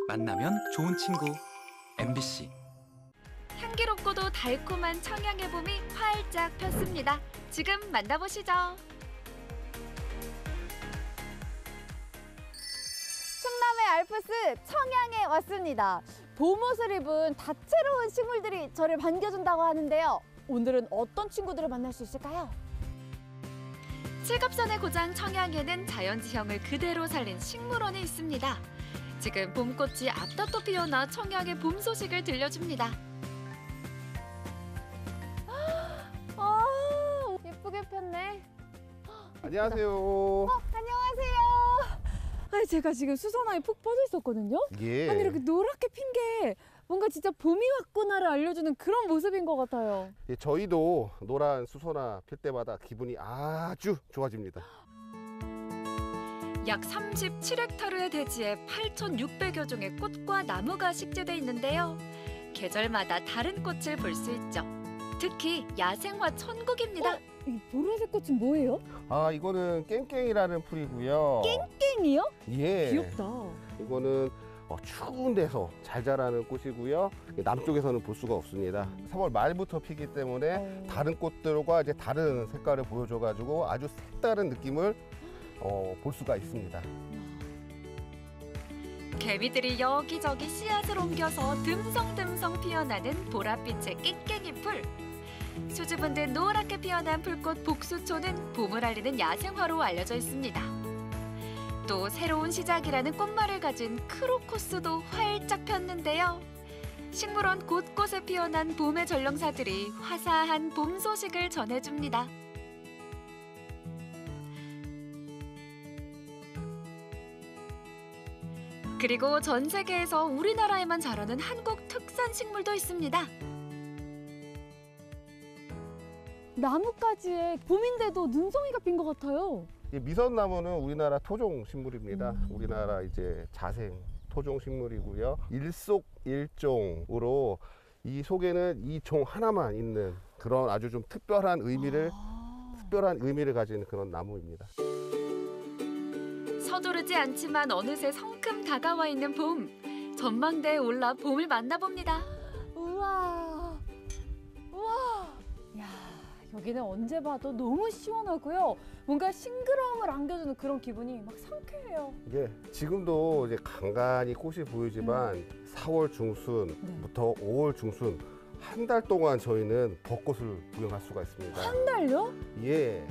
만나면 좋은 친구 MBC. 향기롭고도 달콤한 청양의 봄이 활짝 폈습니다. 지금 만나보시죠. 충남의 알프스 청양에 왔습니다. 봄옷을 입은 다채로운 식물들이 저를 반겨준다고 하는데요. 오늘은 어떤 친구들을 만날 수 있을까요? 칠갑산의 고장 청양에는 자연지형을 그대로 살린 식물원이 있습니다. 지금 봄꽃이 앞다퉈 피어나 청양의 봄 소식을 들려줍니다. 아, 예쁘게 폈네. 안녕하세요. 안녕하세요. 아니, 제가 지금 수선화에 푹 빠져 있었거든요. 예. 아니, 이렇게 노랗게 핀 게 뭔가 진짜 봄이 왔구나를 알려주는 그런 모습인 것 같아요. 예, 저희도 노란 수선화 필 때마다 기분이 아주 좋아집니다. 약 37헥타르의 대지에 8,600여 종의 꽃과 나무가 식재돼 있는데요. 계절마다 다른 꽃을 볼 수 있죠. 특히 야생화 천국입니다. 이 보라색 꽃은 뭐예요? 아, 이거는 깽깽이라는 풀이고요. 깽이요? 예. 귀엽다. 이거는 추운 데서 잘 자라는 꽃이고요. 남쪽에서는 볼 수가 없습니다. 3월 말부터 피기 때문에 다른 꽃들과 이제 다른 색깔을 보여줘가지고 아주 색다른 느낌을 볼 수가 있습니다. 개미들이 여기저기 씨앗을 옮겨서 듬성듬성 피어나는 보랏빛의 깽깽이 풀. 수줍은 듯 노랗게 피어난 풀꽃 복수초는 봄을 알리는 야생화로 알려져 있습니다. 또 새로운 시작이라는 꽃말을 가진 크로코스도 활짝 폈는데요. 식물원 곳곳에 피어난 봄의 전령사들이 화사한 봄 소식을 전해줍니다. 그리고 전 세계에서 우리나라에만 자라는 한국 특산 식물도 있습니다. 나뭇가지에 봄인데도 눈송이가 핀 것 같아요. 이 미선나무는 우리나라 토종 식물입니다. 우리나라 이제 자생 토종 식물이고요. 일속일종으로 이 속에는 이 종 하나만 있는 그런 아주 좀 특별한 의미를 가진 그런 나무입니다. 서두르지 않지만 어느새 성큼 다가와 있는 봄. 전망대에 올라 봄을 만나봅니다. 우와, 우와. 야, 여기는 언제 봐도 너무 시원하고요. 뭔가 싱그러움을 안겨주는 그런 기분이 막 상쾌해요. 이게 지금도 이제 간간히 꽃이 보이지만 4월 중순부터 5월 중순 한 달 동안 저희는 벚꽃을 구경할 수가 있습니다. 한 달요? 예.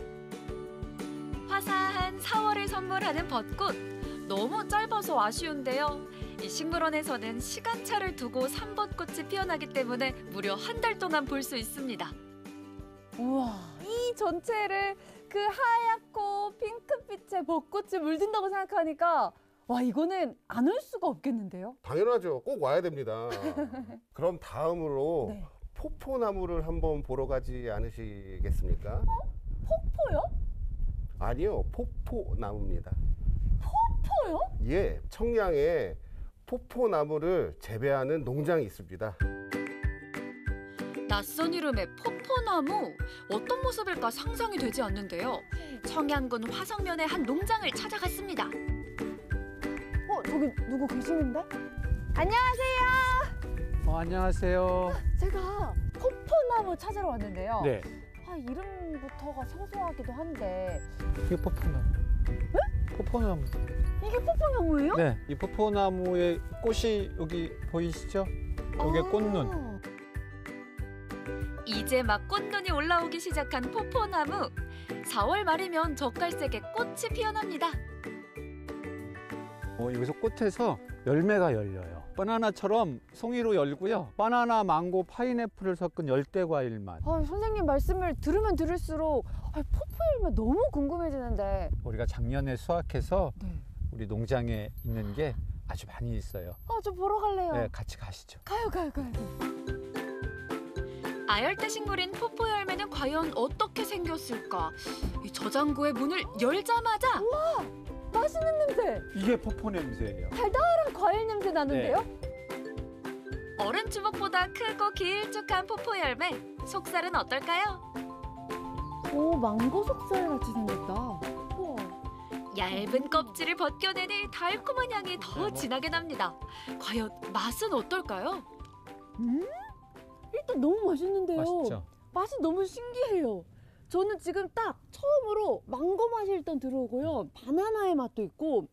화사한 4월을 선물하는 벚꽃. 너무 짧아서 아쉬운데요. 이 식물원에서는 시간차를 두고 삼벚꽃이 피어나기 때문에 무려 한 달 동안 볼 수 있습니다. 우와, 이 전체를 그 하얗고 핑크빛의 벚꽃이 물든다고 생각하니까 와, 이거는 안 올 수가 없겠는데요? 당연하죠. 꼭 와야 됩니다. 그럼 다음으로 네. 포포나무를 한번 보러 가지 않으시겠습니까? 폭포요? 아니요, 포포나무입니다. 포포요? 예, 청양에 포포나무를 재배하는 농장이 있습니다. 낯선 이름의 포포나무. 어떤 모습일까 상상이 되지 않는데요. 청양군 화성면의 한 농장을 찾아갔습니다. 저기 누구 계시는데? 안녕하세요. 안녕하세요. 제가 포포나무 찾으러 왔는데요. 네, 이름부터가 생소하기도 한데 이게 포포나무. 네? 포포나무. 이게 포포나무예요? 네, 이 포포나무의 꽃이 여기 보이시죠? 여기 꽃눈. 이제 막 꽃눈이 올라오기 시작한 포포나무. 4월 말이면 젓갈색의 꽃이 피어납니다. 여기서 꽃에서 열매가 열려요. 바나나처럼 송이로 열고요. 바나나, 망고, 파인애플을 섞은 열대 과일 맛. 선생님 말씀을 들으면 들을수록 포포 열매 너무 궁금해지는데. 우리가 작년에 수확해서 네. 우리 농장에 있는 게 아주 많이 있어요. 저 보러 갈래요. 네, 같이 가시죠. 가요. 아열대 식물인 포포 열매는 과연 어떻게 생겼을까? 이 저장고의 문을 열자마자 맛있는 냄새. 이게 포포 냄새예요. 달달한 과일 냄새 나는데요? 어른 주먹보다 크고 길쭉한 포포 열매. 속살은 어떨까요? 오, 망고 속살 같이 생겼다. 우와. 얇은 껍질을 벗겨내니 달콤한 향이 더 진하게 납니다. 과연 맛은 어떨까요? 일단 너무 맛있는데요. 맛있죠? 맛이 너무 신기해요. 저는 지금 딱 처음으로 망고 맛이 일단 들어오고요. 바나나의 맛도 있고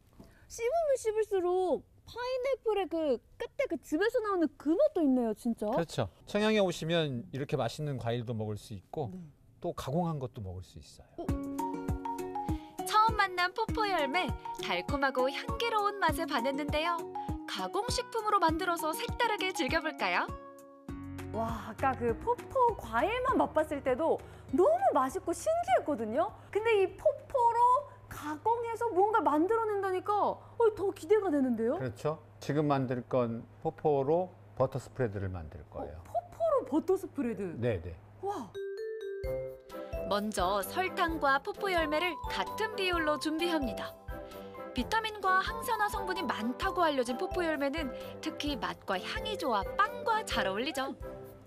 씹으면 씹을수록 파인애플의 그 끝에 그 즙에서 나오는 그 맛도 있네요, 진짜. 그렇죠. 청양에 오시면 이렇게 맛있는 과일도 먹을 수 있고 네. 또 가공한 것도 먹을 수 있어요. 처음 만난 포포 열매, 달콤하고 향기로운 맛에 반했는데요. 가공식품으로 만들어서 색다르게 즐겨볼까요? 와, 아까 그 포포 과일만 맛봤을 때도 너무 맛있고 신기했거든요. 근데 이 포포로 가공해서 뭔가 만들어낸다니까 더 기대가 되는데요. 그렇죠. 지금 만들 건 포포로 버터 스프레드를 만들 거예요. 포포로 버터 스프레드. 네네. 와, 먼저 설탕과 포포 열매를 같은 비율로 준비합니다. 비타민과 항산화 성분이 많다고 알려진 포포 열매는 특히 맛과 향이 좋아 빵과 잘 어울리죠.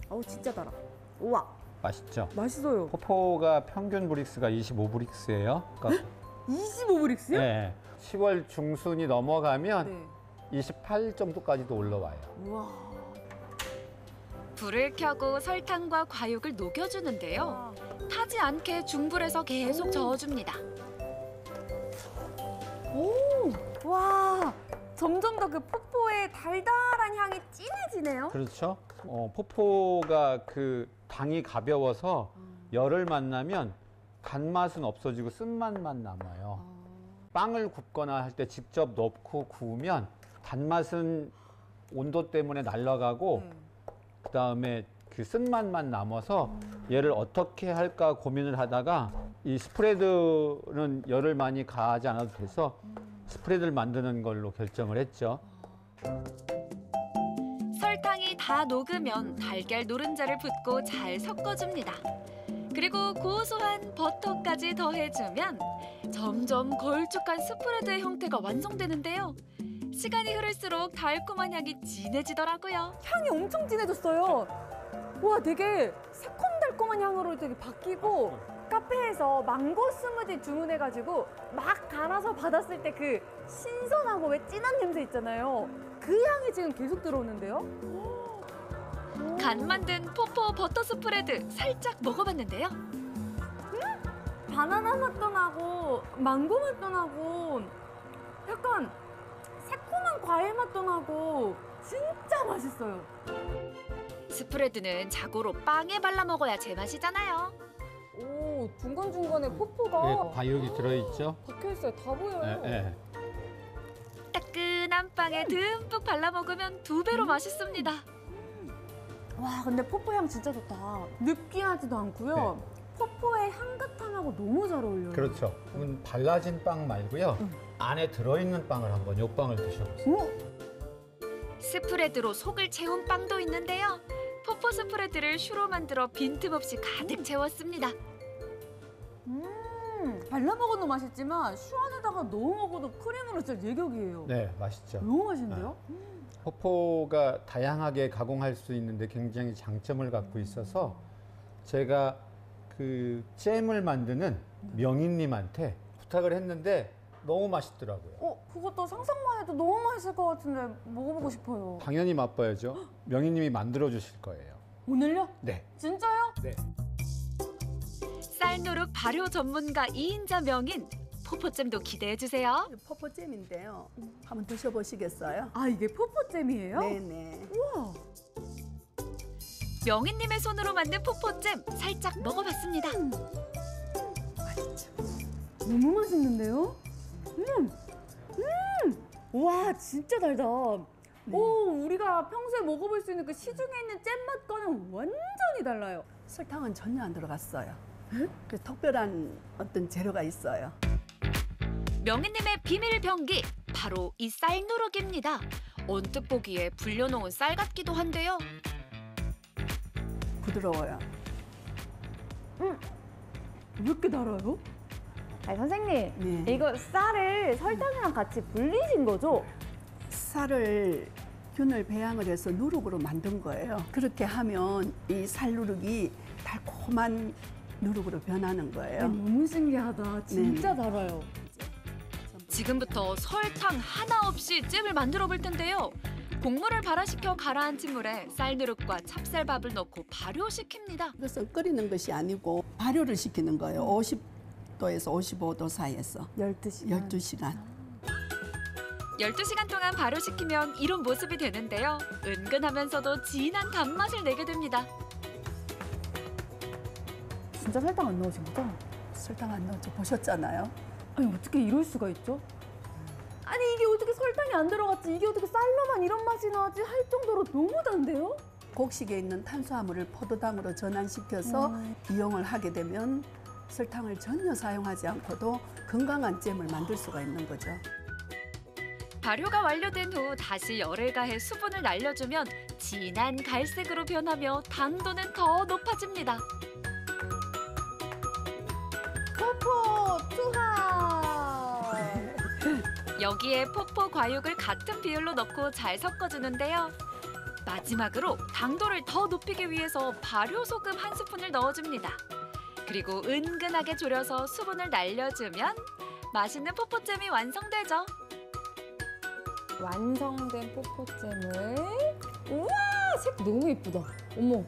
어우 진짜 달아. 우와, 맛있죠. 맛있어요. 포포가 평균 브릭스가 25브릭스예요. 그러니까 25브릭스요? 네. 10월 중순이 넘어가면 네. 28 정도까지도 올라와요. 우와. 불을 켜고 설탕과 과육을 녹여주는데요. 타지 않게 중불에서 계속 저어줍니다. 오, 와, 점점 더 그 포포의 달달한 향이 진해지네요. 그렇죠. 포포가 그 당이 가벼워서 열을 만나면 단맛은 없어지고 쓴맛만 남아요. 빵을 굽거나 할 때 직접 넣고 구우면 단맛은 온도 때문에 날아가고 그다음에 그 쓴맛만 남아서 얘를 어떻게 할까 고민을 하다가 이 스프레드는 열을 많이 가하지 않아도 돼서 스프레드를 만드는 걸로 결정을 했죠. 설탕이 다 녹으면 달걀 노른자를 붓고 잘 섞어줍니다. 그리고 고소한 버터까지 더해주면 점점 걸쭉한 스프레드의 형태가 완성되는데요. 시간이 흐를수록 달콤한 향이 진해지더라고요. 향이 엄청 진해졌어요. 와, 되게 새콤달콤한 향으로 되게 바뀌고 카페에서 망고 스무디 주문해가지고 막 갈아서 받았을 때 그 신선하고 왜 진한 냄새 있잖아요. 그 향이 지금 계속 들어오는데요. 간 만든 포포 버터 스프레드 살짝 먹어봤는데요. 바나나 맛도 나고 망고 맛도 나고 약간 새콤한 과일 맛도 나고 진짜 맛있어요. 스프레드는 자고로 빵에 발라 먹어야 제맛이잖아요. 오, 중간중간에 포포가 네, 과육이 들어있죠. 박혀있어요. 다 보여요. 네. 따끈한 빵에 듬뿍 발라 먹으면 2배로 맛있습니다. 와, 근데 포포 향 진짜 좋다. 느끼하지도 않고요. 포포의 향긋함하고 너무 잘 어울려요. 그렇죠. 그건 발라진 빵 말고요. 안에 들어있는 빵을 한번 요 빵을 드셔보세요. 오, 스프레드로 속을 채운 빵도 있는데요. 포포 스프레드를 슈로 만들어 빈틈없이 가득 채웠습니다. 발라 먹어도 맛있지만 슈 안에다가 넣어 먹어도 크림으로 진짜 예격이에요. 네, 맛있죠. 너무 맛있는데요? 포포가 다양하게 가공할 수 있는데 굉장히 장점을 갖고 있어서 제가 그 잼을 만드는 명인님한테 부탁을 했는데 너무 맛있더라고요. 그것도 상상만 해도 너무 맛있을 것 같은데 먹어보고 싶어요. 당연히 맛봐야죠. 명인님이 만들어 주실 거예요. 오늘요? 네. 진짜요? 네. 쌀누룩 발효 전문가 2인자 명인 포포잼도 기대해주세요. 포포잼인데요. 한번 드셔보시겠어요? 아, 이게 포포잼이에요? 네네. 우와. 명인님의 손으로 만든 포포잼 살짝 먹어봤습니다. 너무 맛있는데요? 와, 진짜 달다. 네. 오, 우리가 평소에 먹어볼 수 있는 그 시중에 있는 잼 맛과는 완전히 달라요. 설탕은 전혀 안 들어갔어요. 그 특별한 어떤 재료가 있어요. 명인님의 비밀 병기 바로 이 쌀누룩입니다. 언뜻 보기에 불려놓은 쌀 같기도 한데요. 부드러워요. 왜 이렇게 달아요? 아니, 선생님, 네. 이거 쌀을 설탕이랑 같이 불리신 거죠? 쌀을 균을 배양을 해서 누룩으로 만든 거예요. 그렇게 하면 이 쌀누룩이 달콤한 누룩으로 변하는 거예요. 너무 신기하다. 진짜 달아요. 지금부터 설탕 하나 없이 잼을 만들어 볼 텐데요. 곡물을 발화시켜 가라앉힌 물에 쌀누룩과 찹쌀밥을 넣고 발효시킵니다. 그래서 끓이는 것이 아니고 발효를 시키는 거예요. 50도에서 55도 사이에서 12시간. 12시간. 12시간 동안 발효시키면 이런 모습이 되는데요. 은근하면서도 진한 단맛을 내게 됩니다. 진짜 설탕 안 넣으신 거죠? 설탕 안 넣었죠. 보셨잖아요. 아니 어떻게 이럴 수가 있죠? 아니 이게 어떻게 설탕이 안 들어갔지? 이게 어떻게 쌀로만 이런 맛이 나지? 할 정도로 너무 단데요? 곡식에 있는 탄수화물을 포도당으로 전환시켜서 이용을 하게 되면 설탕을 전혀 사용하지 않고도 건강한 잼을 만들 수가 있는 거죠. 발효가 완료된 후 다시 열을 가해 수분을 날려주면 진한 갈색으로 변하며 당도는 더 높아집니다. 포포 투하! 여기에 포포 과육을 같은 비율로 넣고 잘 섞어주는데요. 마지막으로 당도를 더 높이기 위해서 발효 소금 한 스푼을 넣어줍니다. 그리고 은근하게 졸여서 수분을 날려주면 맛있는 포포잼이 완성되죠. 완성된 포포잼을 우와 색 너무 예쁘다. 어머.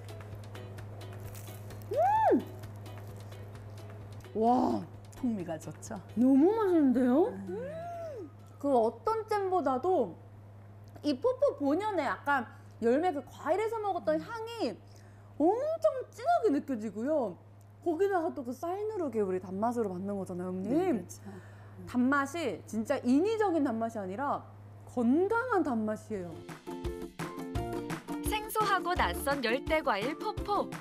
와 풍미가 좋죠. 너무 맛있는데요? 그 어떤 잼보다도 이 포포 본연의 약간 열매 그 과일에서 먹었던 향이 엄청 진하게 느껴지고요. 거기다가 또 그 쌀누룩의 우리 단맛으로 만든 거잖아요, 형님. 네, 그렇죠. 단맛이 진짜 인위적인 단맛이 아니라 건강한 단맛이에요. 생소하고 낯선 열대과일 포포.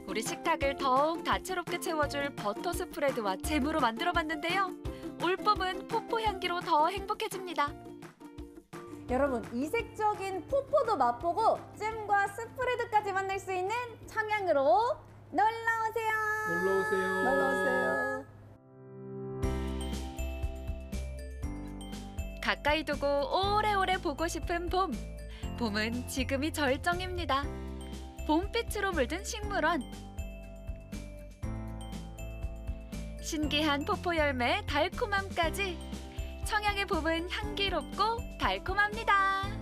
우리 식탁을 더욱 다채롭게 채워줄 버터 스프레드와 잼으로 만들어봤는데요. 올 봄은 포포 향기로 더 행복해집니다. 여러분 이색적인 포포도 맛보고 잼과 스프레드까지 만날 수 있는 청양으로 놀러오세요. 놀러오세요. 놀러오세요. 가까이 두고 오래오래 보고 싶은 봄. 봄은 지금이 절정입니다. 봄빛으로 물든 식물원. 신기한 포포 열매의 달콤함까지. 청양의 봄은 향기롭고 달콤합니다.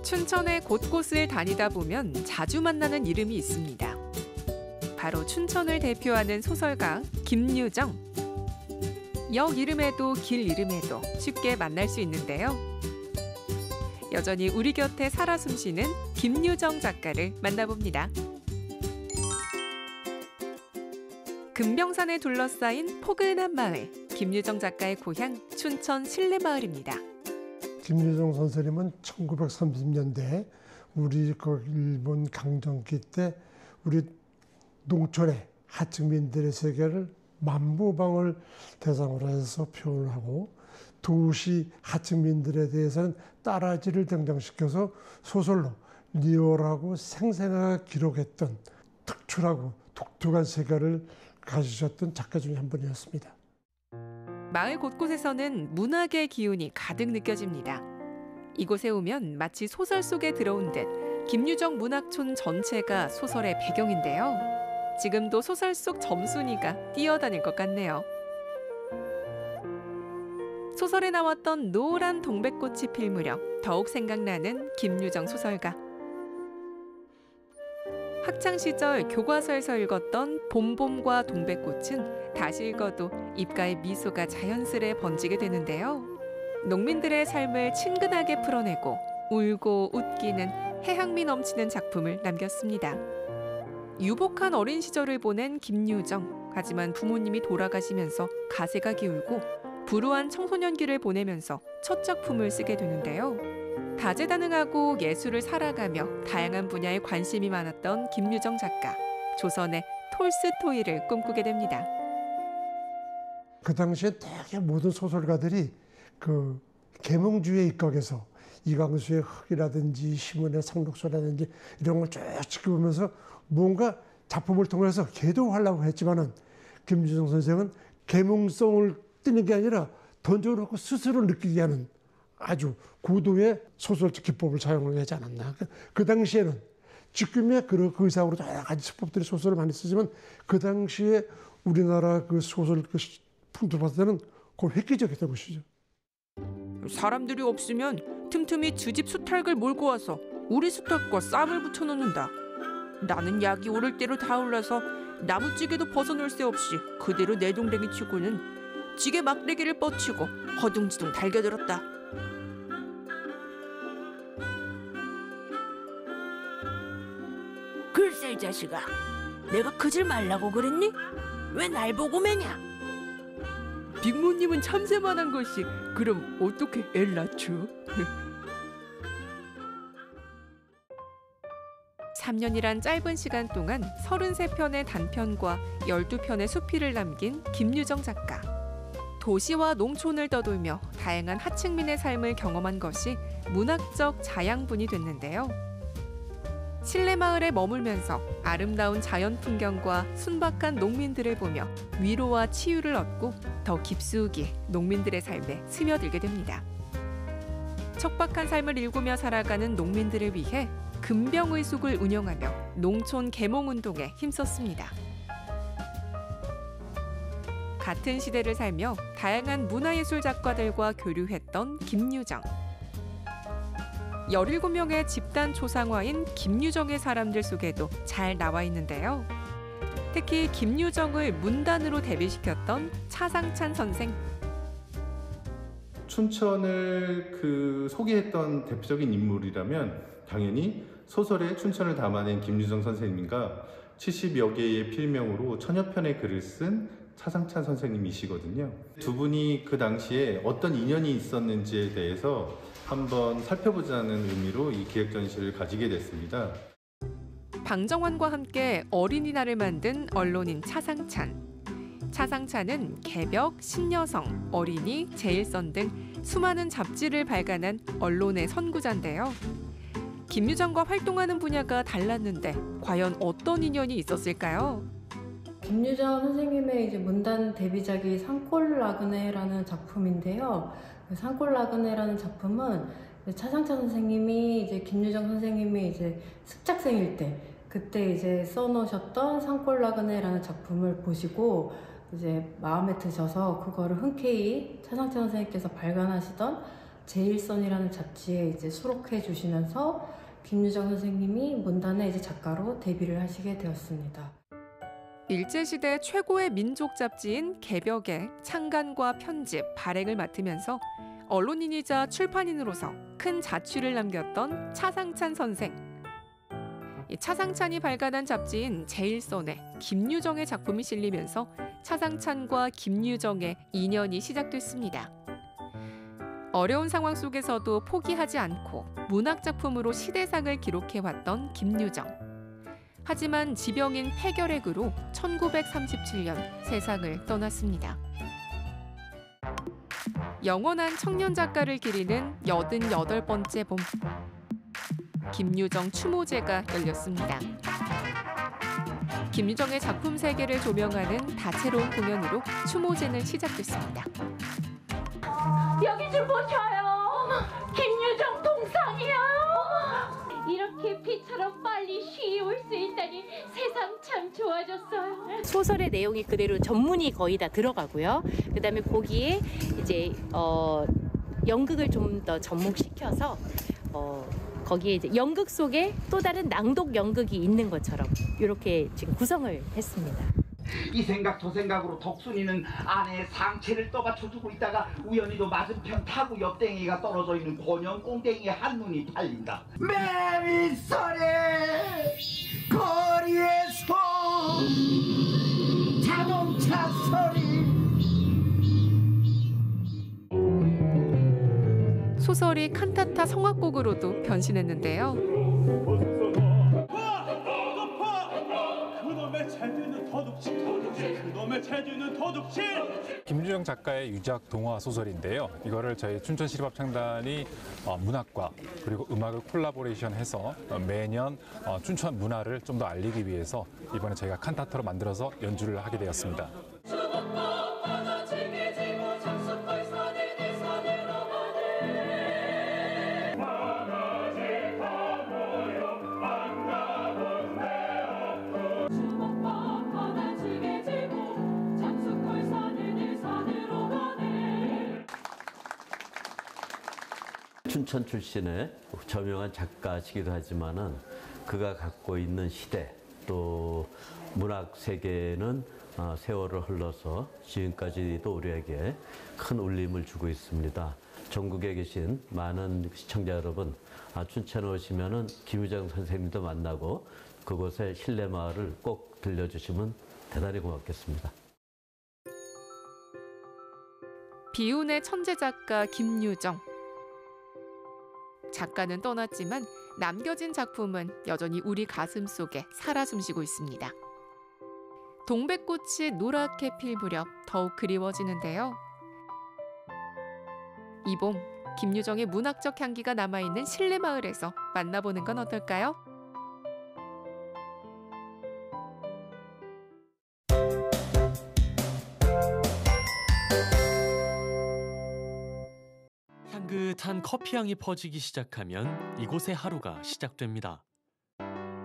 춘천의 곳곳을 다니다 보면 자주 만나는 이름이 있습니다. 바로 춘천을 대표하는 소설가 김유정. 역 이름에도 길 이름에도 쉽게 만날 수 있는데요. 여전히 우리 곁에 살아 숨쉬는 김유정 작가를 만나봅니다. 금병산에 둘러싸인 포근한 마을, 김유정 작가의 고향 춘천 신례마을입니다. 김유정 선생님은 1930년대 우리 일본 강점기 때 우리 농촌의 하층민들의 세계를 만보방을 대상으로 해서 표현하고 도시 하층민들에 대해서는 따라지를 등장시켜서 소설로 리얼하고 생생하게 기록했던 특출하고 독특한 세계를 가지셨던 작가 중에 한 분이었습니다. 마을 곳곳에서는 문학의 기운이 가득 느껴집니다. 이곳에 오면 마치 소설 속에 들어온 듯 김유정 문학촌 전체가 소설의 배경인데요. 지금도 소설 속 점순이가 뛰어다닐 것 같네요. 소설에 나왔던 노란 동백꽃이 필 무렵 더욱 생각나는 김유정 소설가. 학창시절 교과서에서 읽었던 봄봄과 동백꽃은 다시 읽어도 입가에 미소가 자연스레 번지게 되는데요. 농민들의 삶을 친근하게 풀어내고 울고 웃기는 해학미 넘치는 작품을 남겼습니다. 유복한 어린 시절을 보낸 김유정. 하지만 부모님이 돌아가시면서 가세가 기울고 불우한 청소년기를 보내면서 첫 작품을 쓰게 되는데요. 다재다능하고 예술을 살아가며 다양한 분야에 관심이 많았던 김유정 작가. 조선의 톨스토이를 꿈꾸게 됩니다. 그 당시에 되게 모든 소설가들이 그 계몽주의에 입각해서 이광수의 흙이라든지 시몬의 상록소라든지 이런 걸 쭉 지켜보면서 뭔가 작품을 통해서 계도하려고 했지만은 김유정 선생은 계몽성을 띠는 게 아니라 던져놓고 스스로 느끼게 하는 아주 고도의 소설적 기법을 사용을 하지 않았나. 그 당시에는 지금의 그 이상으로 여러 가지 수법들이 소설을 많이 쓰지만 그 당시에 우리나라 그 소설 그 풍토를 봤을 때는 거의 획기적이었던 것이죠. 사람들이 없으면 틈틈이 주집 수탉을 몰고 와서 우리 수탉과 쌈을 붙여놓는다. 나는 약이 오를 대로 다 올라서 나무찌개도 벗어놓을 새 없이 그대로 내동댕이 치고는 찌개 막대기를 뻗치고 허둥지둥 달겨들었다. 글쎄 이 자식아, 내가 그질 말라고 그랬니? 왜 날 보고 매냐? 빅모님은 참새만한 것이 그럼 어떻게 애를 낳죠? 3년이란 짧은 시간 동안 33편의 단편과 12편의 수필을 남긴 김유정 작가. 도시와 농촌을 떠돌며 다양한 하층민의 삶을 경험한 것이 문학적 자양분이 됐는데요. 실내 마을에 머물면서 아름다운 자연 풍경과 순박한 농민들을 보며 위로와 치유를 얻고 더 깊숙이 농민들의 삶에 스며들게 됩니다. 척박한 삶을 일구며 살아가는 농민들을 위해 금병의숙을 운영하며 농촌 계몽운동에 힘썼습니다. 같은 시대를 살며 다양한 문화예술 작가들과 교류했던 김유정. 17명의 집단 초상화인 김유정의 사람들 속에도 잘 나와 있는데요. 특히 김유정을 문단으로 데뷔시켰던 차상찬 선생. 춘천을 소개했던 대표적인 인물이라면 당연히 소설에 춘천을 담아낸 김유정 선생님과 70여 개의 필명으로 천여 편의 글을 쓴 차상찬 선생님이시거든요. 두 분이 그 당시에 어떤 인연이 있었는지에 대해서 한번 살펴보자는 의미로 이 기획전시를 가지게 됐습니다. 방정환과 함께 어린이날을 만든 언론인 차상찬. 차상찬은 개벽, 신여성, 어린이, 제일선 등 수많은 잡지를 발간한 언론의 선구자인데요. 김유정과 활동하는 분야가 달랐는데 과연 어떤 인연이 있었을까요? 김유정 선생님의 이제 문단 데뷔작이 산골라그네라는 작품인데요. 산골라그네라는 작품은 차상찬 선생님이 이제 김유정 선생님이 이제 습작생일 때 그때 이제 써놓으셨던 산골라그네라는 작품을 보시고 이제 마음에 드셔서 그거를 흔쾌히 차상찬 선생님께서 발간하시던 제일선이라는 잡지에 이제 수록해 주시면서 김유정 선생님이 문단의 이제 작가로 데뷔를 하시게 되었습니다. 일제시대 최고의 민족 잡지인 개벽의 창간과 편집, 발행을 맡으면서 언론인이자 출판인으로서 큰 자취를 남겼던 차상찬 선생. 차상찬이 발간한 잡지인 제일선에 김유정의 작품이 실리면서 차상찬과 김유정의 인연이 시작됐습니다. 어려운 상황 속에서도 포기하지 않고 문학작품으로 시대상을 기록해왔던 김유정. 하지만 지병인 폐결핵으로 1937년 세상을 떠났습니다. 영원한 청년 작가를 기리는 88번째 봄. 김유정 추모제가 열렸습니다. 김유정의 작품 세계를 조명하는 다채로운 공연으로 추모제는 시작됐습니다. 여기 좀 보셔요. 김유정 동상이야. 이렇게 비처럼 빨리 쉬올 수 있다니 세상 참 좋아졌어요. 소설의 내용이 그대로 전문이 거의 다 들어가고요. 그다음에 거기에 이제 연극을 좀 더 접목시켜서 거기에 이제 연극 속에 또 다른 낭독 연극이 있는 것처럼 이렇게 지금 구성을 했습니다. 이 생각 저 생각으로 덕순이는 아내의 상체를 떠받쳐주고 있다가 우연히도 맞은편 타구 옆댕이가 떨어져 있는 권형 꽁댕이의 한눈이 팔린다. 매미소리 거리에서 자동차 소리. 소설이 칸타타 성악곡으로도 변신했는데요. 그놈의 체주는 도둑질, 그놈의 체주는 도둑질. 김유정 작가의 유작 동화 소설인데요. 이거를 저희 춘천시립합창단이 문학과 그리고 음악을 콜라보레이션해서 매년 춘천 문화를 좀 더 알리기 위해서 이번에 저희가 칸타타로 만들어서 연주를 하게 되었습니다. 춘천 출신의 저명한 작가시기도 하지만은 그가 갖고 있는 시대 또 문학 세계는 세월을 흘러서 지금까지도 우리에게 큰 울림을 주고 있습니다. 전국에 계신 많은 시청자 여러분, 춘천에 오시면은 김유정 선생님도 만나고 그곳의 실내마을을 꼭 들려주시면 대단히 고맙겠습니다. 비운의 천재 작가 김유정. 작가는 떠났지만 남겨진 작품은 여전히 우리 가슴 속에 살아 숨쉬고 있습니다. 동백꽃이 노랗게 필 무렵 더욱 그리워지는데요. 이 봄 김유정의 문학적 향기가 남아있는 실내마을에서 만나보는 건 어떨까요? 향긋한 커피향이 퍼지기 시작하면 이곳의 하루가 시작됩니다.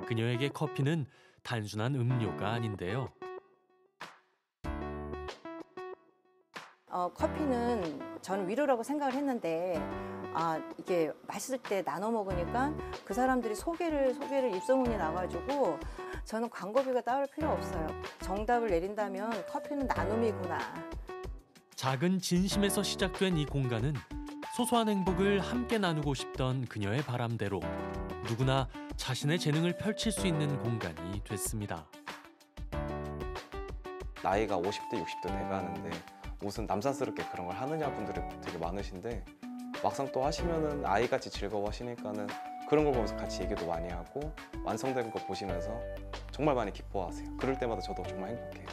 그녀에게 커피는 단순한 음료가 아닌데요. 커피는 저는 위로라고 생각을 했는데 이게 맛있을 때 나눠 먹으니까 그 사람들이 소개를 입소문이 나가지고 저는 광고비가 따로 필요 없어요. 정답을 내린다면 커피는 나눔이구나. 작은 진심에서 시작된 이 공간은 소소한 행복을 함께 나누고 싶던 그녀의 바람대로 누구나 자신의 재능을 펼칠 수 있는 공간이 됐습니다. 나이가 50대, 60대 돼가는데 무슨 남사스럽게 그런 걸 하느냐 분들이 되게 많으신데 막상 또 하시면은 아이같이 즐거워하시니까는 그런 걸 보면서 같이 얘기도 많이 하고 완성된 거 보시면서 정말 많이 기뻐하세요. 그럴 때마다 저도 정말 행복해요.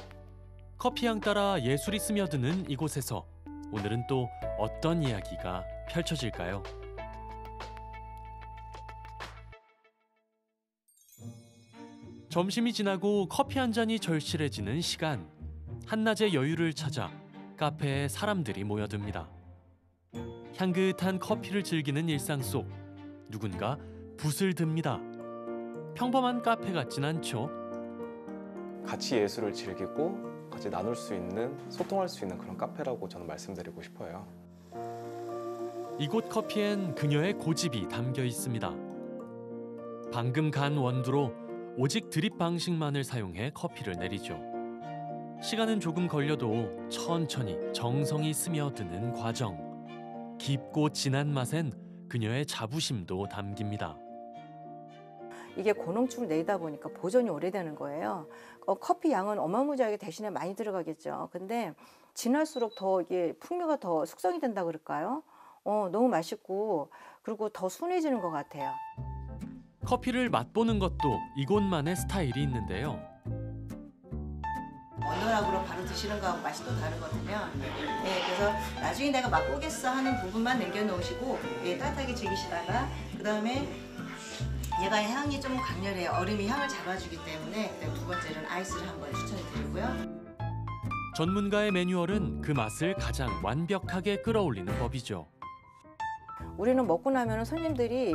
커피향 따라 예술이 스며드는 이곳에서 오늘은 또 어떤 이야기가 펼쳐질까요? 점심이 지나고 커피 한 잔이 절실해지는 시간. 한낮의 여유를 찾아 카페에 사람들이 모여듭니다. 향긋한 커피를 즐기는 일상 속 누군가 붓을 듭니다. 평범한 카페 같진 않죠? 같이 예술을 즐기고 같이 나눌 수 있는, 소통할 수 있는 그런 카페라고 저는 말씀드리고 싶어요. 이곳 커피엔 그녀의 고집이 담겨 있습니다. 방금 간 원두로 오직 드립 방식만을 사용해 커피를 내리죠. 시간은 조금 걸려도 천천히 정성이 스며드는 과정. 깊고 진한 맛엔 그녀의 자부심도 담깁니다. 이게 고농축을 내다 보니까 보존이 오래되는 거예요. 커피 양은 어마무지하게 대신에 많이 들어가겠죠. 근데 지날수록 더 이게 풍미가 더 숙성이 된다 그럴까요? 너무 맛있고 그리고 더 순해지는 것 같아요. 커피를 맛보는 것도 이곳만의 스타일이 있는데요. 원더락으로 바로 드시는 거하고 맛이 또 다르거든요. 그래서 나중에 내가 맛보겠어 하는 부분만 남겨놓으시고 따뜻하게 즐기시다가 그 다음에 얘가 향이 좀 강렬해요. 얼음이 향을 잡아주기 때문에 두 번째는 아이스를 한번 추천해드리고요. 전문가의 매뉴얼은 그 맛을 가장 완벽하게 끌어올리는 법이죠. 우리는 먹고 나면 손님들이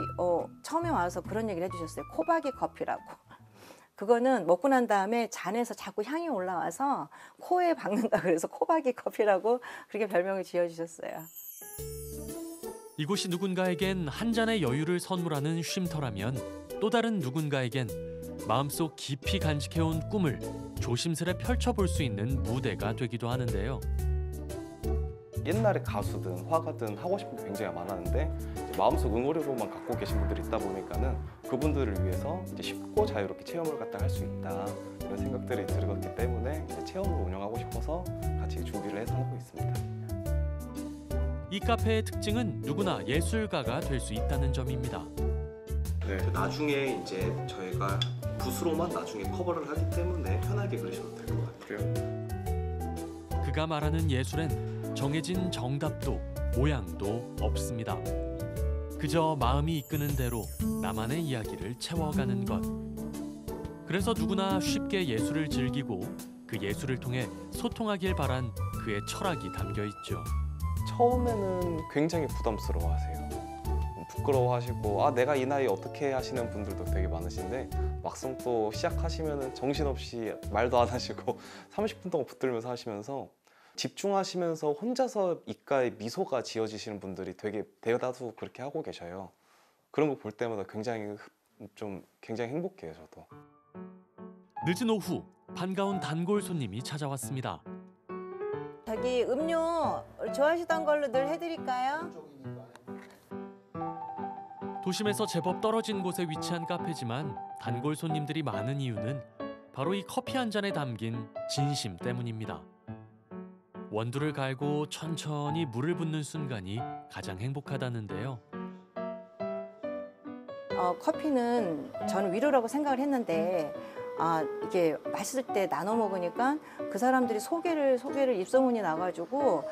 처음에 와서 그런 얘기를 해주셨어요. 코박이 커피라고. 그거는 먹고 난 다음에 잔에서 자꾸 향이 올라와서 코에 박는다 그래서 코박이 커피라고 그렇게 별명을 지어주셨어요. 이곳이 누군가에겐 한 잔의 여유를 선물하는 쉼터라면 또 다른 누군가에겐 마음속 깊이 간직해온 꿈을 조심스레 펼쳐볼 수 있는 무대가 되기도 하는데요. 옛날에 가수든 화가든 하고 싶은 게 굉장히 많았는데 마음속 응어리로만 갖고 계신 분들이 있다 보니까는 그분들을 위해서 이제 쉽고 자유롭게 체험을 갖다 할 수 있다 이런 생각들이 들었기 때문에 이제 체험을 운영하고 싶어서 같이 준비를 해서 하고 있습니다. 이 카페의 특징은 누구나 예술가가 될 수 있다는 점입니다. 네, 나중에 이제 저희가 붓으로만 나중에 커버를 하기 때문에 편하게 그리셔도 될 것 같아요. 그가 말하는 예술엔 정해진 정답도 모양도 없습니다. 그저 마음이 이끄는 대로 나만의 이야기를 채워가는 것. 그래서 누구나 쉽게 예술을 즐기고 그 예술을 통해 소통하길 바란 그의 철학이 담겨 있죠. 처음에는 굉장히 부담스러워하세요. 부끄러워하시고 내가 이 나이에 어떻게 하시는 분들도 되게 많으신데 막상 또 시작하시면 정신없이 말도 안 하시고 30분 동안 붙들면서 하시면서 집중하시면서 혼자서 입가에 미소가 지어지시는 분들이 되게 대다수 그렇게 하고 계셔요. 그런 거 볼 때마다 굉장히 행복해요, 저도. 늦은 오후 반가운 단골 손님이 찾아왔습니다. 저기 음료 좋아하시던 걸로 늘 해드릴까요? 도심에서 제법 떨어진 곳에 위치한 카페지만 단골 손님들이 많은 이유는 바로 이 커피 한 잔에 담긴 진심 때문입니다. 원두를 갈고 천천히 물을 붓는 순간이 가장 행복하다는데요. 커피는 저는 위로라고 생각을 했는데 이게 맛있을 때 나눠 먹으니까 그 사람들이 소개를 입소문이 나가지고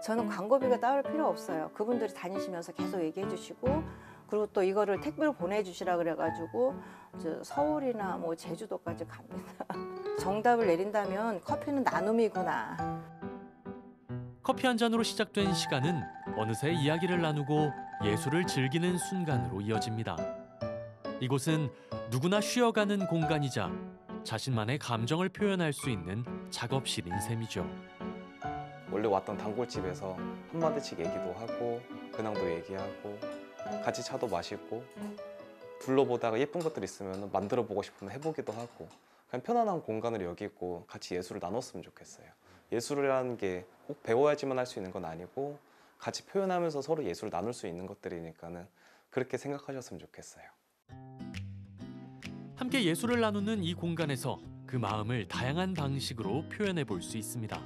저는 광고비가 따로 필요 없어요. 그분들이 다니시면서 계속 얘기해 주시고 그리고 또 이거를 택배로 보내주시라 그래가지고 서울이나 뭐 제주도까지 갑니다. 정답을 내린다면 커피는 나눔이구나. 커피 한 잔으로 시작된 시간은 어느새 이야기를 나누고 예술을 즐기는 순간으로 이어집니다. 이곳은 누구나 쉬어가는 공간이자 자신만의 감정을 표현할 수 있는 작업실인 셈이죠. 원래 왔던 단골집에서 한마디씩 얘기도 하고 근황도 얘기하고 같이 차도 마시고 둘러보다가 예쁜 것들 있으면 만들어 보고 싶으면 해보기도 하고 그냥 편안한 공간을 여기고 같이 예술을 나눴으면 좋겠어요. 예술이라는 게 꼭 배워야지만 할 수 있는 건 아니고 같이 표현하면서 서로 예술을 나눌 수 있는 것들이니까는 그렇게 생각하셨으면 좋겠어요. 함께 예술을 나누는 이 공간에서 그 마음을 다양한 방식으로 표현해 볼 수 있습니다.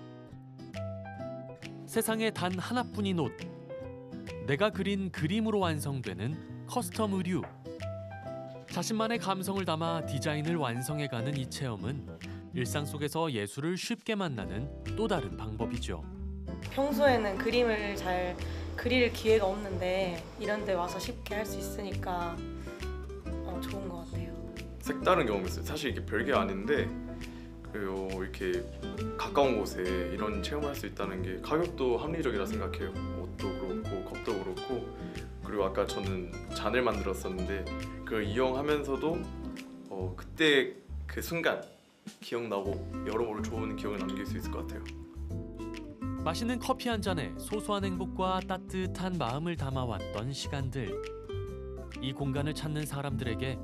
세상에 단 하나뿐인 옷, 내가 그린 그림으로 완성되는 커스텀 의류. 자신만의 감성을 담아 디자인을 완성해가는 이 체험은 일상 속에서 예술을 쉽게 만나는 또 다른 방법이죠. 평소에는 그림을 잘 그릴 기회가 없는데 이런 데 와서 쉽게 할 수 있으니까 좋은 것 같아요. 색다른 경험이었어요. 사실 이게 별게 아닌데 이렇게 가까운 곳에 이런 체험을 할 수 있다는 게 가격도 합리적이라 생각해요. 옷도 그렇고 컵도 그렇고 그리고 아까 저는 잔을 만들었었는데 그걸 이용하면서도 그때 그 순간 기억나고 여러모로 좋은 기억을 남길 수 있을 것 같아요. 맛있는 커피 한 잔에 소소한 행복과 따뜻한 마음을 담아왔던 시간들. 이 공간을 찾는 사람들에게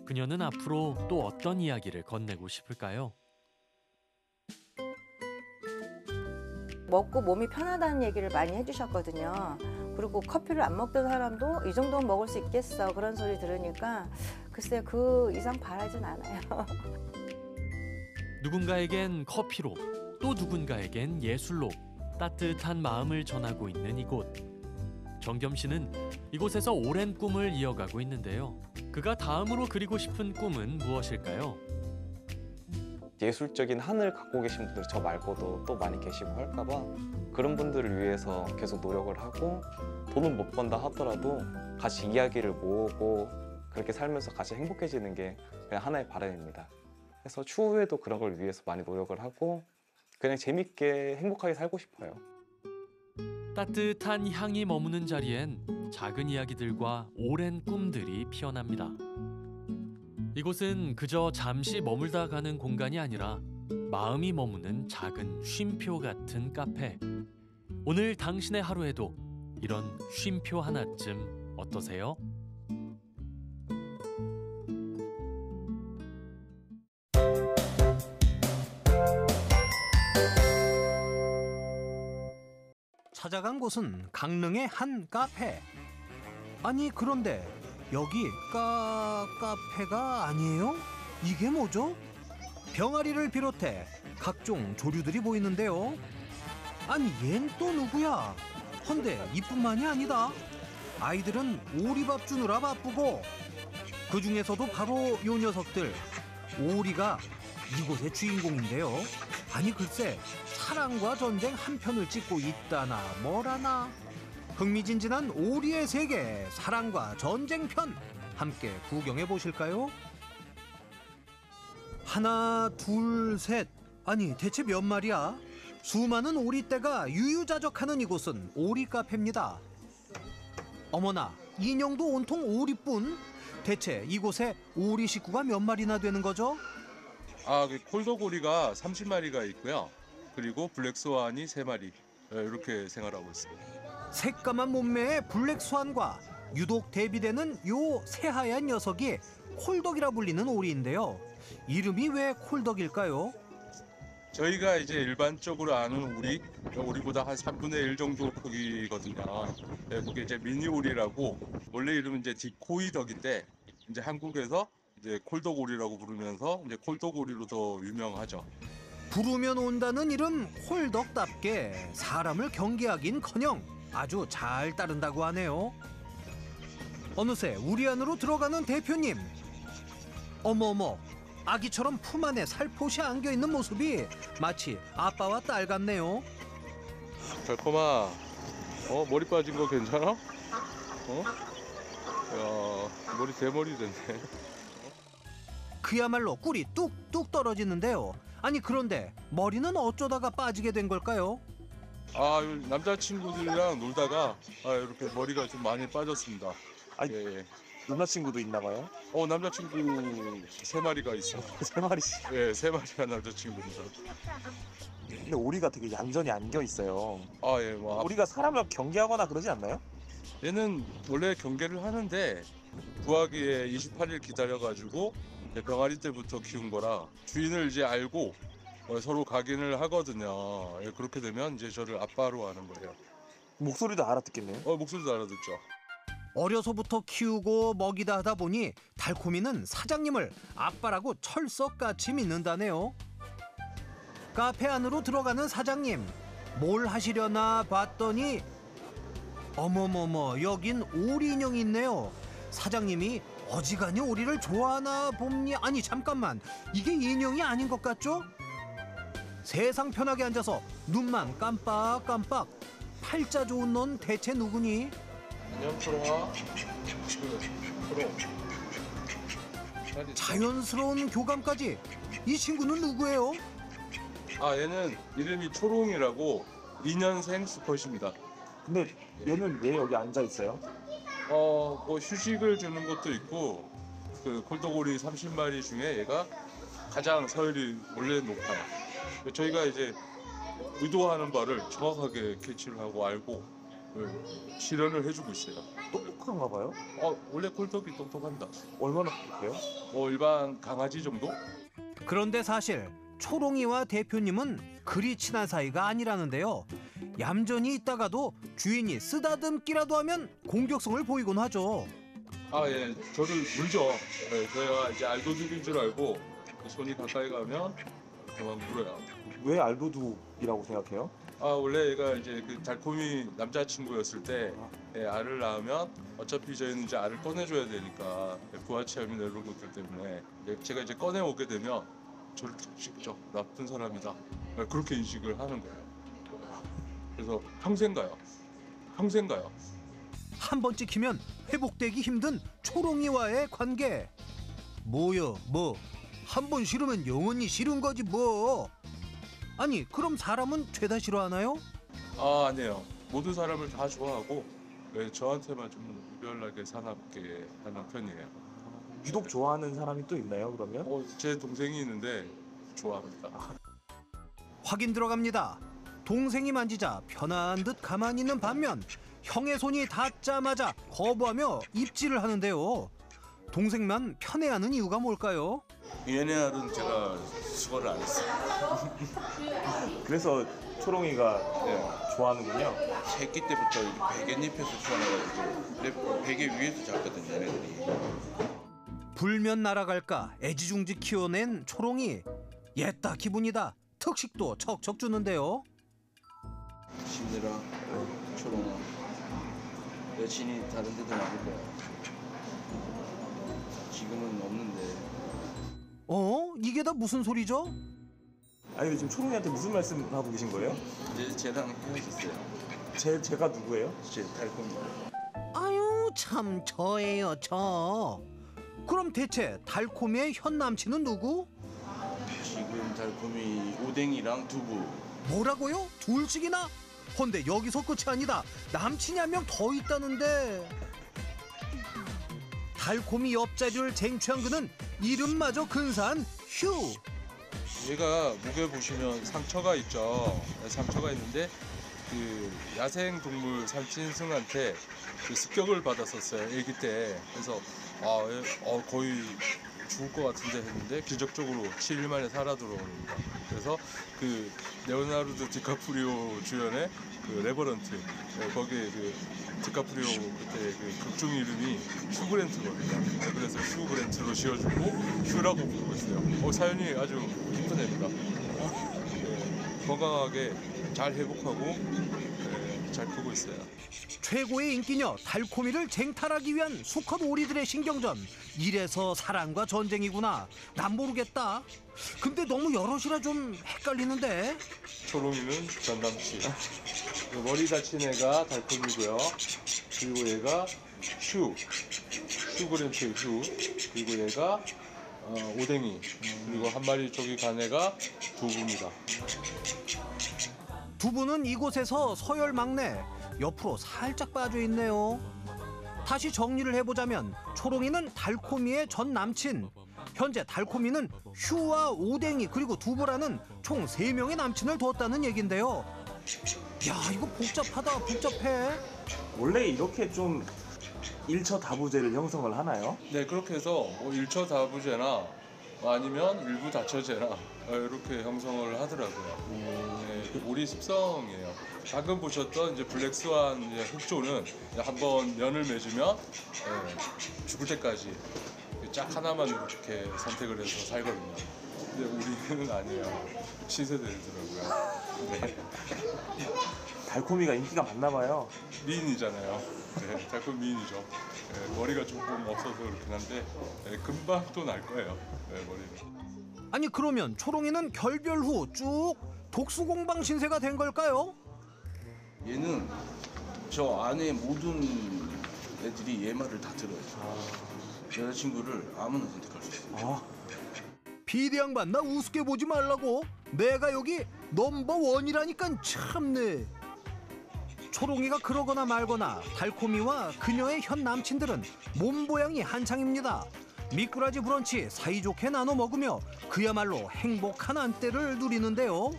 그녀는 앞으로 또 어떤 이야기를 건네고 싶을까요? 먹고 몸이 편하다는 얘기를 많이 해주셨거든요. 그리고 커피를 안 먹던 사람도 이 정도는 먹을 수 있겠어 그런 소리 들으니까 글쎄요 그 이상 바라진 않아요. 누군가에겐 커피로 또 누군가에겐 예술로 따뜻한 마음을 전하고 있는 이곳. 정겸 씨는 이곳에서 오랜 꿈을 이어가고 있는데요. 그가 다음으로 그리고 싶은 꿈은 무엇일까요? 예술적인 한을 갖고 계신 분들이 저 말고도 또 많이 계시고 할까 봐 그런 분들을 위해서 계속 노력을 하고 돈은 못 번다 하더라도 같이 이야기를 모으고 그렇게 살면서 같이 행복해지는 게 그냥 하나의 바람입니다. 그래서 추후에도 그런 걸 위해서 많이 노력을 하고 그냥 재밌게 행복하게 살고 싶어요. 따뜻한 향이 머무는 자리엔 작은 이야기들과 오랜 꿈들이 피어납니다. 이곳은 그저 잠시 머물다 가는 공간이 아니라 마음이 머무는 작은 쉼표 같은 카페. 오늘 당신의 하루에도 이런 쉼표 하나쯤 어떠세요? 찾아간 곳은 강릉의 한 카페. 아니 그런데 여기 카페가 아니에요? 이게 뭐죠? 병아리를 비롯해 각종 조류들이 보이는데요. 아니 얜 또 누구야? 헌데 이뿐만이 아니다. 아이들은 오리밥 주느라 바쁘고 그 중에서도 바로 요 녀석들 오리가 이곳의 주인공인데요. 아니 글쎄 사랑과 전쟁 한 편을 찍고 있다나 뭐라나. 흥미진진한 오리의 세계 사랑과 전쟁 편 함께 구경해 보실까요? 하나, 둘, 셋. 아니 대체 몇 마리야? 수많은 오리떼가 유유자적하는 이곳은 오리 카페입니다. 어머나, 인형도 온통 오리뿐. 대체 이곳에 오리 식구가 몇 마리나 되는 거죠? 콜더고리가 30마리가 있고요. 그리고 블랙스완이 3마리 이렇게 생활하고 있습니다. 새까만 몸매의 블랙스완과 유독 대비되는 요 새하얀 녀석이 콜덕이라 불리는 오리인데요. 이름이 왜 콜덕일까요? 저희가 이제 일반적으로 아는 오리보다 한 3분의 1 정도 크기거든요. 그게 이제 미니 오리라고, 원래 이름은 이제 디코이덕인데 이제 한국에서 이제 콜덕오리라고 부르면서 이제 콜덕오리로 더 유명하죠. 부르면 온다는 이름 콜덕답게 사람을 경계하긴커녕 아주 잘 따른다고 하네요. 어느새 우리 안으로 들어가는 대표님. 어머어머, 아기처럼 품 안에 살포시 안겨있는 모습이 마치 아빠와 딸 같네요. 달콤아, 머리 빠진 거 괜찮아? 야, 머리 대머리 됐네. 그야말로 꿀이 뚝뚝 떨어지는데요. 아니 그런데 머리는 어쩌다가 빠지게 된 걸까요? 남자친구들이랑 놀다가 이렇게 머리가 좀 많이 빠졌습니다. 예. 남자친구도 있나 봐요? 남자친구 3마리가 있어. 3마리씩? 네, 3마리가 남자친구입니다. 근데 오리가 되게 얌전히 안겨 있어요. 예, 오리가 사람을 경계하거나 그러지 않나요? 얘는 원래 경계를 하는데 부화기에 28일 기다려가지고 병아리 때부터 키운 거라 주인을 이제 알고 서로 각인을 하거든요. 그렇게 되면 이제 저를 아빠로 하는 거예요. 목소리도 알아듣겠네요? 목소리도 알아듣죠. 어려서부터 키우고 먹이다 하다 보니 달콤이는 사장님을 아빠라고 철석같이 믿는다네요. 카페 안으로 들어가는 사장님. 뭘 하시려나 봤더니 어머머머, 여긴 오리 인형이 있네요. 사장님이 어지간히 오리를 좋아하나 봅니? 아니 잠깐만, 이게 인형이 아닌 것 같죠? 세상 편하게 앉아서 눈만 깜빡깜빡. 팔자 좋은 넌 대체 누구니? 안녕 프로아. 자연스러운 교감까지. 이 친구는 누구예요? 얘는 이름이 초롱이라고 2년생 수컷입니다. 근데 얘는 왜 여기 앉아 있어요? 휴식을 주는 것도 있고, 그 콜더고리 30마리 중에 얘가 가장 서열이 원래 높아요. 저희가 이제 의도하는 바를 정확하게 캐치를 하고 알고 실현을 해주고 있어요. 똑똑한가 봐요? 원래 콜덕이 똑똑합니다. 얼마나 똑똑해요? 일반 강아지 정도? 그런데 사실 초롱이와 대표님은 그리 친한 사이가 아니라는데요. 얌전히 있다가도 주인이 쓰다듬기라도 하면 공격성을 보이곤 하죠. 예, 저를 물죠. 제가 이제 알도둑인 줄 알고 손이 가까이 가면 그만 물어요. 왜 알도둑이라고 생각해요? 원래 얘가 이제 그 달콤이 남자친구였을 때 알을 낳으면 어차피 저희는 이제 알을 꺼내줘야 되니까 부화체험이나 이런 것들 때문에 제가 이제 꺼내 오게 되면 저를 탁 찍죠. 나쁜 사람이다. 그렇게 인식을 하는 거예요. 그래서 평생 가요. 한 번 찍히면 회복되기 힘든 초롱이와의 관계. 뭐요, 뭐? 한 번 싫으면 영원히 싫은 거지 뭐. 아니 그럼 사람은 죄다 싫어하나요? 아니에요. 모든 사람을 다 좋아하고 저한테만 좀 유별나게 사납게 하는 편이에요. 유독 좋아하는 사람이 또 있나요 그러면? 제 동생이 있는데 좋아합니다. 확인 들어갑니다. 동생이 만지자 편한 듯 가만히 있는 반면 형의 손이 닿자마자 거부하며 입질을 하는데요. 동생만 편애하는 이유가 뭘까요? 얘네 알은 제가 수거를 안 했어요. 그래서 초롱이가 좋아하는군요. 새끼 때부터 베갯잎에서 태어나가지고 베개 위에서 잤거든요, 얘네들이. 불면 날아갈까 애지중지 키워낸 초롱이. 옛다 기분이다. 특식도 척척 주는데요. 힘내라, 초롱아. 여친이 다른 데도 많을 거야. 지금은 없는데. 이게 다 무슨 소리죠? 아니 지금 초롱이한테 무슨 말씀하고 계신 거예요? 이제 쟤랑 헤어졌어요. 제가 누구예요? 제 달콤이. 아유 참 저예요 저. 그럼 대체 달콤이의 현 남친은 누구? 지금 달콤이 오뎅이랑 두부. 뭐라고요? 둘씩이나? 헌데 여기서 끝이 아니다. 남친이 한 명 더 있다는데. 달콤이 옆자리를 쟁취한 그는 이름마저 근사한 휴. 얘가 목에 보시면 상처가 있죠. 상처가 있는데 그 야생 동물 산짐승한테 그 습격을 받았었어요. 아기 때. 그래서 거의 죽을 것 같은데 했는데 기적적으로 7일 만에 살아 돌아옵니다. 그래서 그 레오나르도 디카프리오 주연의 그 레버런트 거기에 그 디카프리오 그때 그 극중 이름이 휴그랜트거든요. 그래서 휴그랜트로 지어주고 휴라고 부르고 있어요. 사연이 아주 깊은 애입니다. 건강하게 잘 회복하고 잘 크고 있어요. 최고의 인기녀 달콤이를 쟁탈하기 위한 수컷 오리들의 신경전. 이래서 사랑과 전쟁이구나. 난 모르겠다. 근데 너무 여럿이라 좀 헷갈리는데. 초롱이는 전 남친. 머리 다친 애가 달콤이고요. 그리고 얘가 휴그랜트 휴. 그리고 얘가 오뎅이. 그리고 한 마리 저기 간 애가 두부입니다. 두부는 이곳에서 서열 막내. 옆으로 살짝 빠져 있네요. 다시 정리를 해보자면 초롱이는 달콤이의 전 남친, 현재 달콤이는 휴와 오뎅이 그리고 두부라는 총 3명의 남친을 뒀다는 얘긴데요. 야 이거 복잡하다 복잡해. 원래 이렇게 좀 일처다부제를 형성을 하나요? 네, 그렇게 해서 뭐 일처다부제나 아니면 일부 다처제나 이렇게 형성을 하더라고요. 네, 오리 습성이에요. 방금 보셨던 이제 블랙스완 흑조는 한번 연을 맺으면 죽을 때까지 짝 하나만 이렇게 선택을 해서 살거든요. 근데 우리는 아니에요. 신세대더라고요. 네. 달콤이가 인기가 많나 봐요. 미인이잖아요. 네, 달콤 미인이죠. 네, 머리가 조금 없어서 그렇긴 한데 금방 또 날 거예요. 네, 머리는. 아니 그러면 초롱이는 결별 후 쭉 독수공방 신세가 된 걸까요? 얘는 저 안에 모든 애들이 얘 말을 다 들어요. 여자친구를 아무나 선택할 수 있어요. 비대 양반 나 우습게 보지 말라고. 내가 여기 넘버원이라니까 참네. 초롱이가 그러거나 말거나 달콤이와 그녀의 현 남친들은 몸보양이 한창입니다. 미꾸라지 브런치 사이좋게 나눠 먹으며 그야말로 행복한 한때를 누리는데요.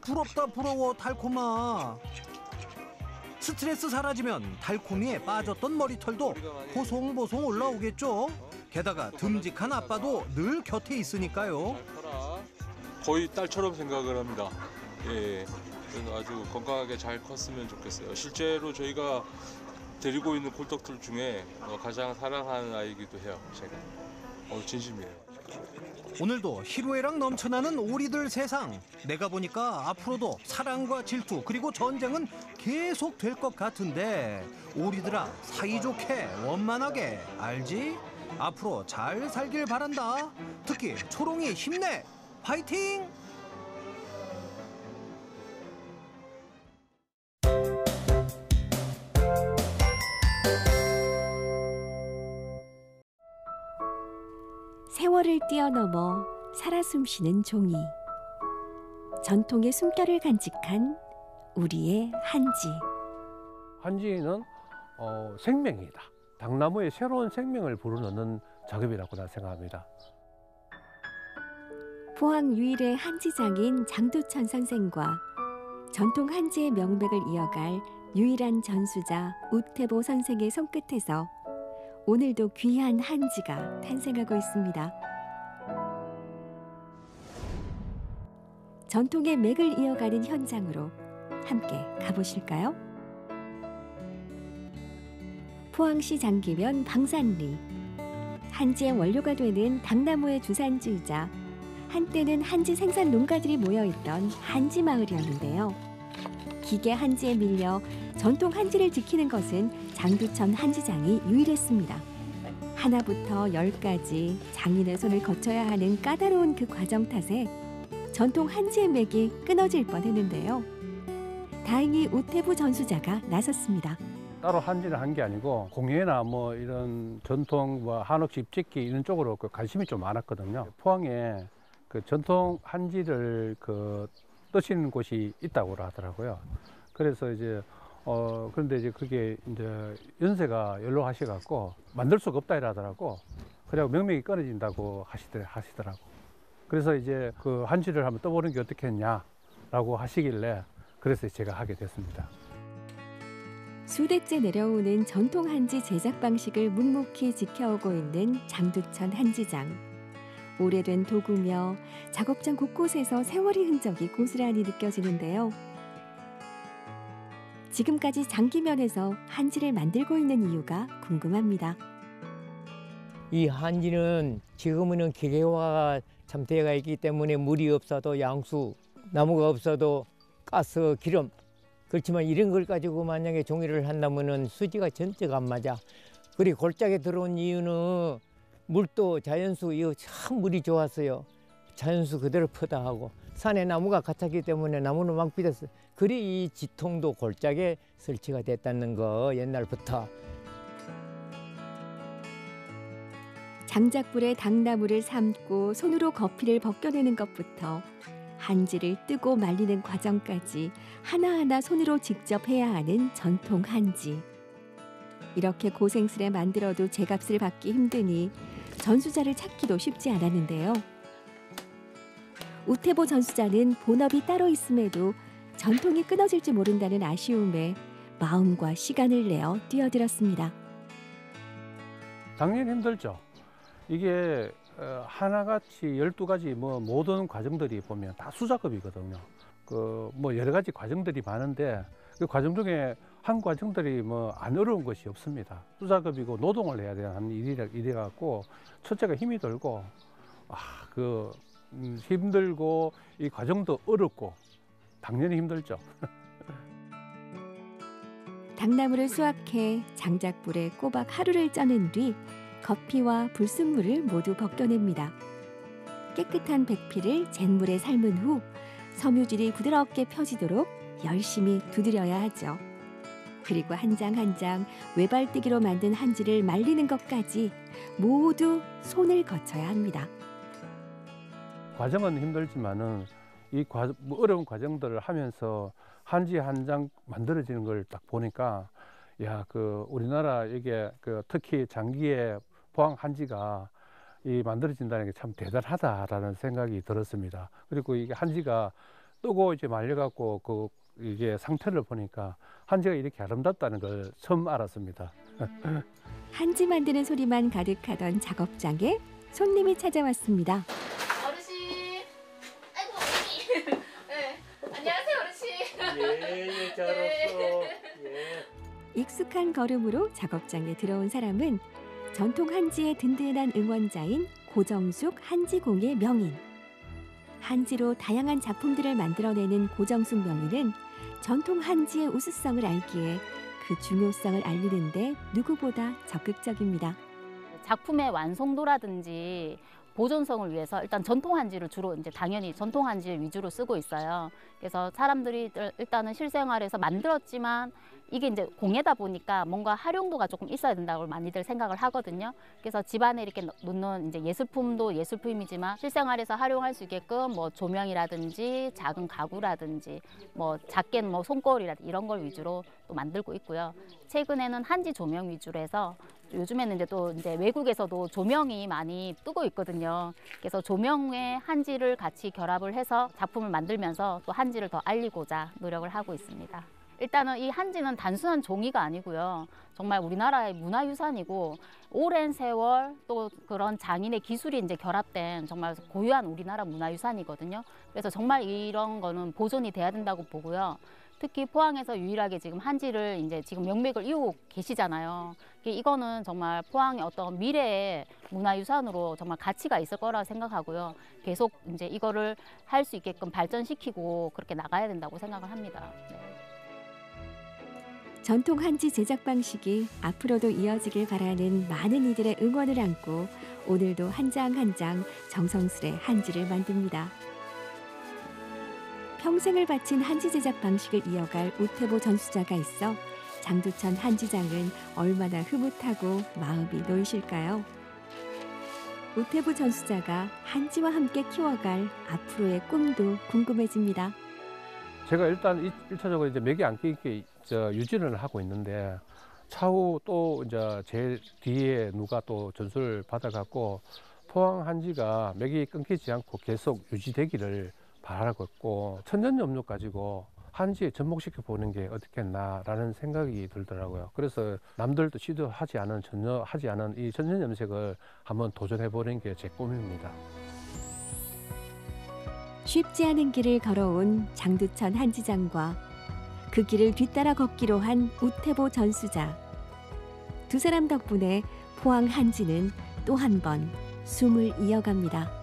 부럽다 부러워 달콤아. 스트레스 사라지면 달콤이에 빠졌던 머리털도 보송보송 올라오겠죠. 게다가 듬직한 아빠도 늘 곁에 있으니까요. 거의 딸처럼 생각을 합니다. 예, 그래서 아주 건강하게 잘 컸으면 좋겠어요. 실제로 저희가 데리고 있는 꼴떡들 중에 가장 사랑하는 아이기도 해요. 제가 진심이에요. 오늘도 희로애락 넘쳐나는 오리들 세상. 내가 보니까 앞으로도 사랑과 질투 그리고 전쟁은 계속 될 것 같은데 오리들아 사이좋게 원만하게 알지? 앞으로 잘 살길 바란다. 특히 초롱이 힘내. 파이팅! 세월을 뛰어넘어 살아 숨쉬는 종이. 전통의 숨결을 간직한 우리의 한지. 한지는 생명이다. 당나무에 새로운 생명을 불어넣는 작업이라고 나 생각합니다. 포항 유일의 한지장인 장두천 선생과 전통 한지의 명맥을 이어갈 유일한 전수자 우태보 선생의 손끝에서 오늘도 귀한 한지가 탄생하고 있습니다. 전통의 맥을 이어가는 현장으로 함께 가보실까요? 포항시 장기면 방산리. 한지의 원료가 되는 당나무의 주산지이자 한때는 한지 생산 농가들이 모여있던 한지 마을이었는데요. 기계 한지에 밀려 전통 한지를 지키는 것은 장두천 한지장이 유일했습니다. 하나부터 10까지 장인의 손을 거쳐야 하는 까다로운 그 과정 탓에 전통 한지의 맥이 끊어질 뻔했는데요. 다행히 우태부 전수자가 나섰습니다. 따로 한지를 한 게 아니고 공예나 뭐 이런 전통 뭐 한옥 집짓기 이런 쪽으로 관심이 좀 많았거든요. 포항에 그 전통 한지를 뜨시는 곳이 있다고 하더라고요. 그래서 이제 그런데 이제 그게 이제 연세가 연로하셔갖고 만들 수가 없다 이러더라고. 그래고 명맥이 끊어진다고 하시더라고. 그래서 이제 그 한지를 한번 떠보는 게 어떻겠냐라고 하시길래 그래서 제가 하게 됐습니다. 수대째 내려오는 전통 한지 제작 방식을 묵묵히 지켜오고 있는 장두천 한지장. 오래된 도구며 작업장 곳곳에서 세월의 흔적이 고스란히 느껴지는데요. 지금까지 장기면에서 한지를 만들고 있는 이유가 궁금합니다. 이 한지는 지금은 기계화가 참 되어 있기 때문에 물이 없어도 양수, 나무가 없어도 가스, 기름. 그렇지만 이런 걸 가지고 만약에 종이를 한다면은 수지가 전체가 안 맞아. 그리고 골짜기에 들어온 이유는 물도 자연수, 이거 참 물이 좋았어요. 자연수 그대로 퍼다 하고 산에 나무가 갇혔기 때문에 나무는 막 비었어요. 그리 이 지통도 골짜기에 설치가 됐다는 거 옛날부터. 장작불에 당나무를 삶고 손으로 거피를 벗겨내는 것부터 한지를 뜨고 말리는 과정까지 하나하나 손으로 직접 해야 하는 전통 한지. 이렇게 고생스레 만들어도 제값을 받기 힘드니 전수자를 찾기도 쉽지 않았는데요. 우태보 전수자는 본업이 따로 있음에도 전통이 끊어질지 모른다는 아쉬움에 마음과 시간을 내어 뛰어들었습니다. 당연히 힘들죠. 이게 하나같이 12가지 뭐 모든 과정들이 보면 다 수작업이거든요. 뭐 여러 가지 과정들이 많은데 그 과정 중에 한 과정들이 뭐 안 어려운 것이 없습니다. 수작업이고 노동을 해야 되는 일이라 갖고 첫째가 힘이 들고 힘들고 이 과정도 어렵고 당연히 힘들죠. 당나무를 수확해 장작불에 꼬박 하루를 쪄낸 뒤 거피와 불순물을 모두 벗겨냅니다. 깨끗한 백피를 잿물에 삶은 후 섬유질이 부드럽게 펴지도록 열심히 두드려야 하죠. 그리고 한 장 한 장 외발뜨기로 만든 한지를 말리는 것까지 모두 손을 거쳐야 합니다. 과정은 힘들지만은 이 어려운 과정들을 하면서 한지 한 장 만들어지는 걸 딱 보니까 야, 우리나라 이게 특히 장기의 포항 한지가 만들어진다는 게 참 대단하다라는 생각이 들었습니다. 그리고 이게 한지가 뜨고 이제 말려갖고 이게 상태를 보니까 한지가 이렇게 아름답다는 걸 처음 알았습니다. 한지 만드는 소리만 가득하던 작업장에 손님이 찾아왔습니다. 어르신, 아이고 어머니. 네. 안녕하세요 어르신. 예, 잘 왔어. 익숙한 걸음으로 작업장에 들어온 사람은 전통 한지의 든든한 응원자인 고정숙 한지공예 명인. 한지로 다양한 작품들을 만들어내는 고정숙 명인은 전통 한지의 우수성을 알기에 그 중요성을 알리는데 누구보다 적극적입니다. 작품의 완성도라든지 보존성을 위해서 일단 전통 한지를 주로 이제 당연히 전통 한지 위주로 쓰고 있어요. 그래서 사람들이 일단은 실생활에서 만들었지만 이게 이제 공예다 보니까 뭔가 활용도가 조금 있어야 된다고 많이들 생각을 하거든요. 그래서 집안에 이렇게 놓는 이제 예술품도 예술품이지만 실생활에서 활용할 수 있게끔 뭐 조명이라든지 작은 가구라든지 뭐 작게는 뭐 손거울이라든지 이런 걸 위주로 또 만들고 있고요. 최근에는 한지 조명 위주로 해서 요즘에는 이제 외국에서도 조명이 많이 뜨고 있거든요. 그래서 조명에 한지를 같이 결합을 해서 작품을 만들면서 또 한지를 더 알리고자 노력을 하고 있습니다. 일단은 이 한지는 단순한 종이가 아니고요. 정말 우리나라의 문화유산이고 오랜 세월 또 그런 장인의 기술이 이제 결합된 정말 고유한 우리나라 문화유산이거든요. 그래서 정말 이런 거는 보존이 돼야 된다고 보고요. 특히 포항에서 유일하게 지금 한지를 이제 지금 명맥을 이루고 계시잖아요. 이거는 정말 포항의 어떤 미래의 문화유산으로 정말 가치가 있을 거라 생각하고요. 계속 이제 이거를 할 수 있게끔 발전시키고 그렇게 나가야 된다고 생각을 합니다. 네. 전통 한지 제작 방식이 앞으로도 이어지길 바라는 많은 이들의 응원을 안고 오늘도 한 장 한 장 정성스레 한지를 만듭니다. 평생을 바친 한지 제작 방식을 이어갈 우태보 전수자가 있어 장두천 한지장은 얼마나 흐뭇하고 마음이 놓이실까요? 우태보 전수자가 한지와 함께 키워갈 앞으로의 꿈도 궁금해집니다. 제가 일단 1차적으로 이제 맥이 안 끼게 유지를 하고 있는데 차후 또 이제 제 뒤에 누가 또 전수를 받아갖고 포항 한지가 맥이 끊기지 않고 계속 유지되기를 바라고 있고 천년염려 가지고 한지에 접목시켜 보는 게 어떻겠나라는 생각이 들더라고요. 그래서 남들도 시도하지 않은 전혀 하지 않은 이 천년염색을 한번 도전해 보는 게 제 꿈입니다. 쉽지 않은 길을 걸어온 장두천 한지장과 그 길을 뒤따라 걷기로 한 우태보 전수자. 두 사람 덕분에 포항 한지는 또 한 번 숨을 이어갑니다.